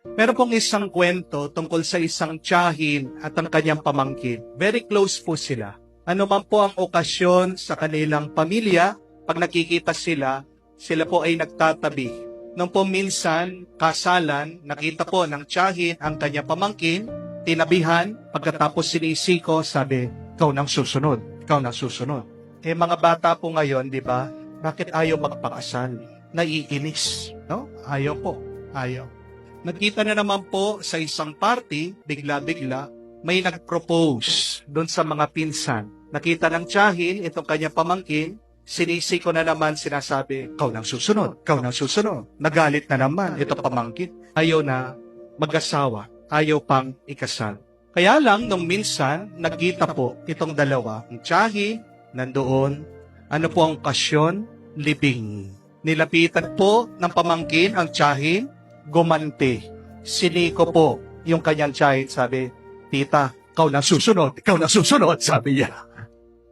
Meron pong isang kwento tungkol sa isang tiyahin at ang kanyang pamangkin. Very close po sila. Ano man po ang okasyon sa kanilang pamilya, pag nakikita sila, sila po ay nagtatabi. Nung po minsan, kasalan, nakita po ng tiyahin ang kanyang pamangkin, tinabihan, pagkatapos sinisiko, sabi, ikaw nang susunod, ikaw nang susunod. Mga bata po ngayon, di ba, bakit ayaw magpakasal? Naiinis, no? Ayaw po, ayaw. Nagkita na naman po sa isang party, bigla-bigla, may nag-propose doon sa mga pinsan. Nakita ng tiyahin, itong kanyang pamangkin, sinisiko na naman, sinasabi, ikaw nang susunod, ikaw nang susunod. Nagalit na naman, itong pamangkin. Ayaw na mag-asawa, ayaw pang ikasal. Kaya lang, nung minsan, nagkita po itong dalawa. Ang tiyahin, nandoon, ano po ang okasyon? Libing. Nilapitan po ng pamangkin ang tiyahin, gumante. Siniko po yung kanyang tiyahin, sabi, tita, ikaw na susunod, sabi niya.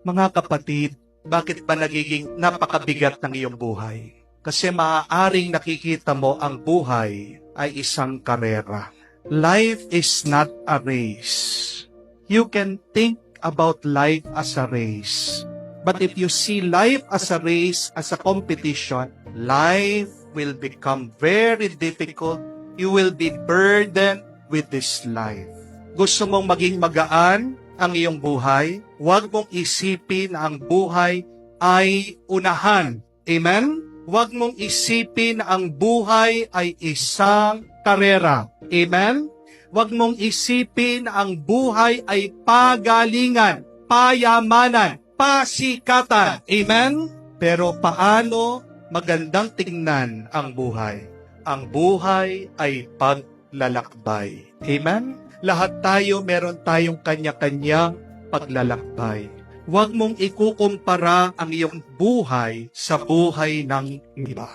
Mga kapatid, bakit ba nagiging napakabigat ng iyong buhay? Kasi maaaring nakikita mo ang buhay ay isang karera. Life is not a race. You can think about life as a race. But if you see life as a race, as a competition, life will become very difficult. You will be burdened with this life. Gusto mong maging magaan ang iyong buhay? Huwag mong isipin na ang buhay ay unahan. Amen? Huwag mong isipin na ang buhay ay isang karera. Amen? Huwag mong isipin na ang buhay ay pagalingan, payamanan, pasikatan. Amen? Pero paano magandang tingnan ang buhay? Ang buhay ay paglalakbay. Amen? Lahat tayo meron tayong kanya-kanyang paglalakbay. Huwag mong ikukumpara ang iyong buhay sa buhay ng iba.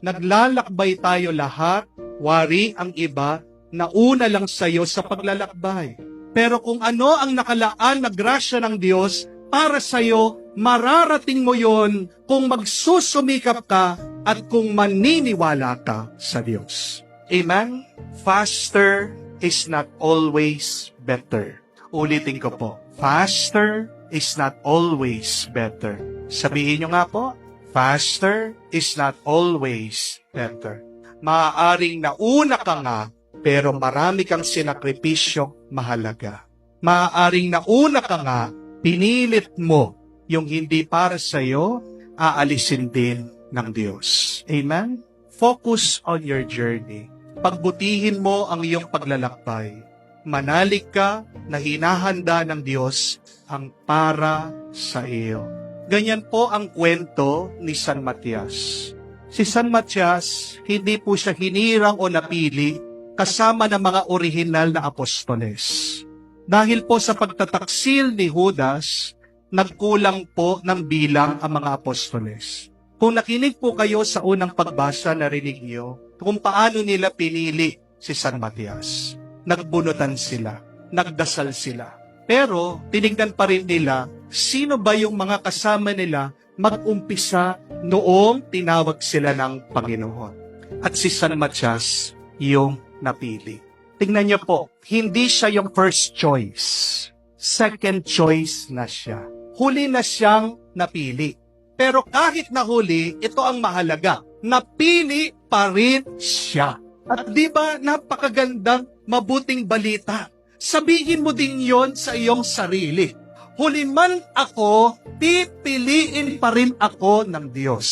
Naglalakbay tayo lahat, wari ang iba, nauna lang sa iyo sa paglalakbay. Pero kung ano ang nakalaan na grasya ng Diyos para sa iyo, mararating mo yon kung magsusumikap ka at kung maniniwala ka sa Diyos. Amen? Faster is not always better. Ulitin ko po. Faster is not always better. Sabihin nyo nga po, faster is not always better. Maaaring nauna ka nga, pero marami kang sinakripisyong mahalaga. Maaaring nauna ka nga, pinilit mo yung hindi para sa iyo, aalisin din ng Diyos. Amen? Focus on your journey. Pagbutihin mo ang iyong paglalakbay. Manalig ka na hinahanda ng Diyos ang para sa iyo. Ganyan po ang kwento ni San Matias. Si San Matias, hindi po siya hinirang o napili kasama ng mga orihinal na apostoles. Dahil po sa pagtataksil ni Judas, nagkulang po ng bilang ang mga apostoles. Kung nakinig po kayo sa unang pagbasa, narinig niyo kung paano nila pinili si San Matias. Nagbunutan sila, nagdasal sila. Pero tinignan pa rin nila, sino ba yung mga kasama nila mag-umpisa noong tinawag sila ng Panginoon. At si San Matias yung napili. Tingnan niyo po, hindi siya yung first choice. Second choice na siya. Huli na siyang napili. Pero kahit nahuli, ito ang mahalaga. Napili pa rin siya. At di ba napakagandang mabuting balita? Sabihin mo din yon sa iyong sarili. Huli man ako, pipiliin pa rin ako ng Diyos.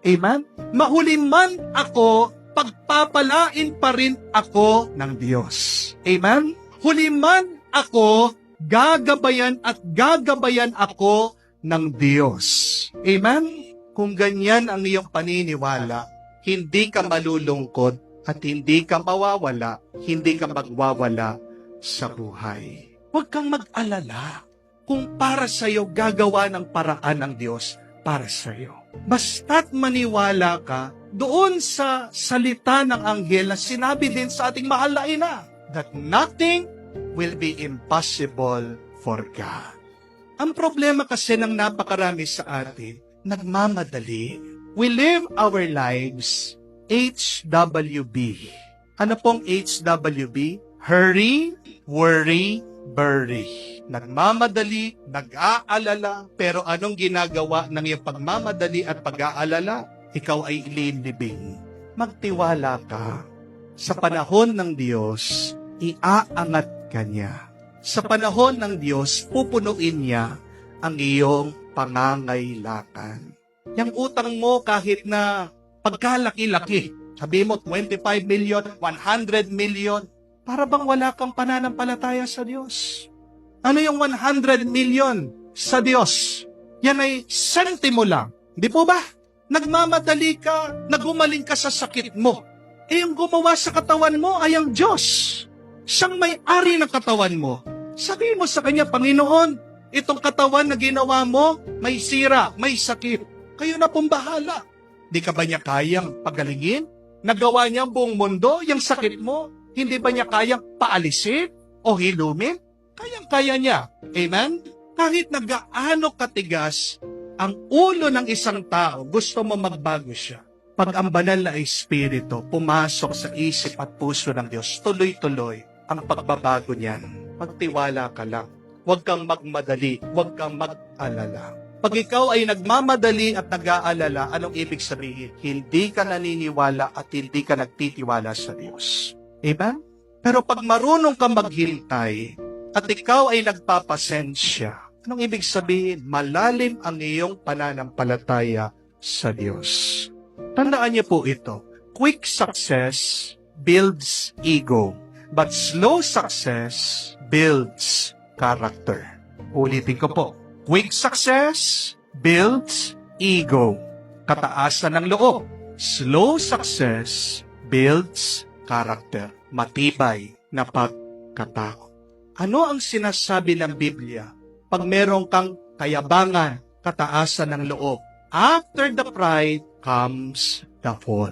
Amen? Mahuli man ako, pagpapalain pa rin ako ng Diyos. Amen? Huli man ako, gagabayan at gagabayan ako ng Diyos. Amen? Kung ganyan ang iyong paniniwala, hindi ka malulungkot at hindi ka mawawala, hindi ka magwawala sa buhay. Huwag kang mag-alala kung para sa iyo gagawa ng paraan ng Diyos para sa iyo. Basta't maniwala ka doon sa salita ng anghel na sinabi din sa ating mahal na ina, that nothing will be impossible for God. Ang problema kasi ng napakarami sa atin, nagmamadali. We live our lives HWB. Ano pong HWB? Hurry, worry, bury. Nagmamadali, nag-aalala, pero anong ginagawa ng iyong pagmamadali at pag-aalala? Ikaw ay ililibing. Magtiwala ka. Sa panahon ng Diyos, iaangat ka niya. Sa panahon ng Diyos, pupunuin niya ang iyong pangangailangan. Yang utang mo kahit na pagkalaki-laki, sabi mo 25 million, 100 million, para bang wala kang pananampalataya sa Diyos? Ano yung 100 million sa Diyos? Yan ay sentimo lang. Di po ba? Nagmamadali ka, nagumaling ka sa sakit mo. Eh yung gumawa sa katawan mo ay ang Diyos. Siyang may-ari ng katawan mo. Sabihin mo sa Kanya, Panginoon, itong katawan na ginawa mo, may sira, may sakit. Kayo na pong bahala. Di ka ba niya kayang pagalingin? Nagawa niya ang buong mundo, yung sakit mo, hindi ba niya kayang paalisin o hilumin? Kayang-kaya niya. Amen? Kahit na gaano katigas ang ulo ng isang tao, gusto mo magbago siya. Pag ang banal na Espiritu pumasok sa isip at puso ng Diyos, tuloy-tuloy ang pagbabago niyan. Magtiwala ka lang. Huwag kang magmadali. Huwag kang mag-alala. Pag ikaw ay nagmamadali at nag-aalala, anong ibig sabihin? Hindi ka naniniwala at hindi ka nagtitiwala sa Diyos. Amen? Pero pag marunong ka maghintay at ikaw ay nagpapasensya, anong ibig sabihin? Malalim ang iyong pananampalataya sa Diyos. Tandaan niyo po ito. Quick success builds ego, but slow success builds character. Ulitin ko po. Quick success builds ego, kataasan ng loob. Slow success builds character, matibay na pagkatao. Ano ang sinasabi ng Biblia pag meron kang kayabangan, kataasan ng loob? After the pride comes the fall.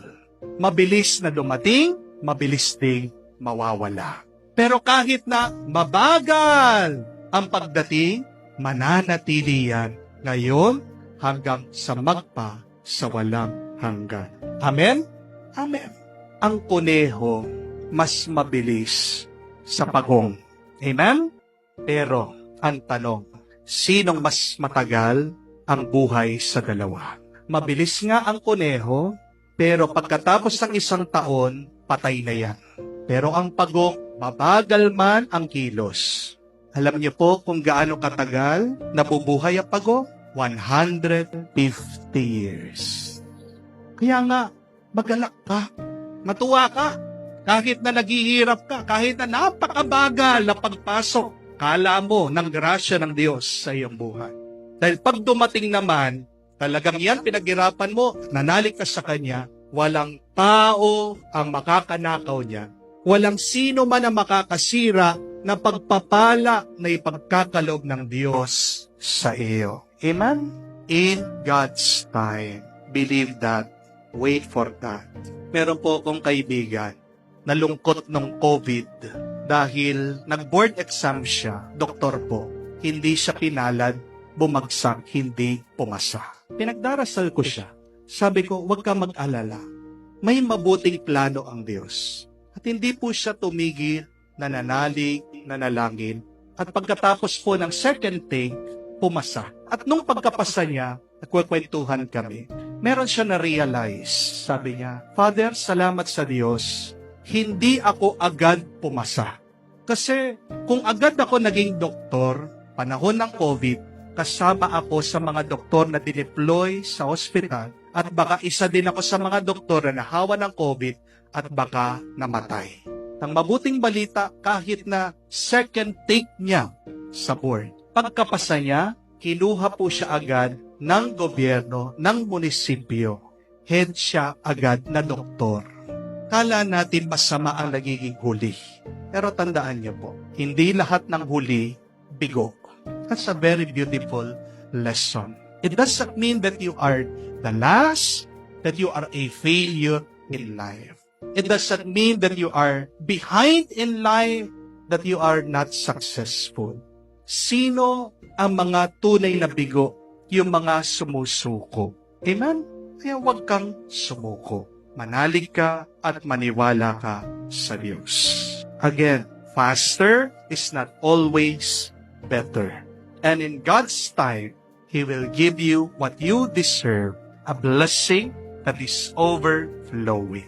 Mabilis na dumating, mabilis ding mawawala. Pero kahit na mabagal ang pagdating, mananatili yan ngayon hanggang sa magpa sa walang hanggan. Amen? Amen. Ang kuneho mas mabilis sa pagong. Amen? Pero ang tanong, sinong mas matagal ang buhay sa dalawa? Mabilis nga ang kuneho, pero pagkatapos ng isang taon, patay na yan. Pero ang pagong, mabagal man ang kilos. Alam niyo po kung gaano katagal nabubuhay ang pagong? 150 years. Kaya nga, magalak ka, matuwa ka, kahit na naghihirap ka, kahit na napakabagal na pagpasok, kala mo ng grasya ng Diyos sa iyong buhay. Dahil pag dumating naman, talagang yan pinaghirapan mo, nanalik ka sa Kanya, walang tao ang makakanakaw niya. Walang sino man ang makakasira na pagpapala na ipagkakaloob ng Diyos sa iyo. Amen? In God's time. Believe that. Wait for that. Meron po akong kaibigan, nalungkot nung COVID dahil nag-board exam siya, doktor po. Hindi siya pinalad, bumagsak, hindi pumasa. Pinagdarasal ko siya. Sabi ko, huwag ka mag-alala. May mabuting plano ang Diyos. At hindi po siya tumigil, nananalig, nanalangin. At pagkatapos po ng second take, pumasa. At nung pagkapasa niya, nagkukwentuhan kami, meron siya na-realize. Sabi niya, Father, salamat sa Diyos, hindi ako agad pumasa. Kasi kung agad ako naging doktor, panahon ng COVID, kasama ako sa mga doktor na dineploy sa ospital at baka isa din ako sa mga doktor na nahawa ng COVID at baka namatay. Ang mabuting balita, kahit na second take niya sa board, pagkapasa niya, kinuha po siya agad ng gobyerno, ng munisipyo. Head siya agad na doktor. Kala natin masama ang nagiging huli. Pero tandaan niyo po, hindi lahat ng huli, bigo. That's a very beautiful lesson. It doesn't mean that you are the last, that you are a failure in life. It doesn't mean that you are behind in life, that you are not successful. Sino ang mga tunay na bigo? Yung mga sumusuko. Amen? Kaya huwag kang sumuko. manalig ka at maniwala ka sa Diyos. Again, faster is not always better. And in God's time, He will give you what you deserve, a blessing that is overflowing.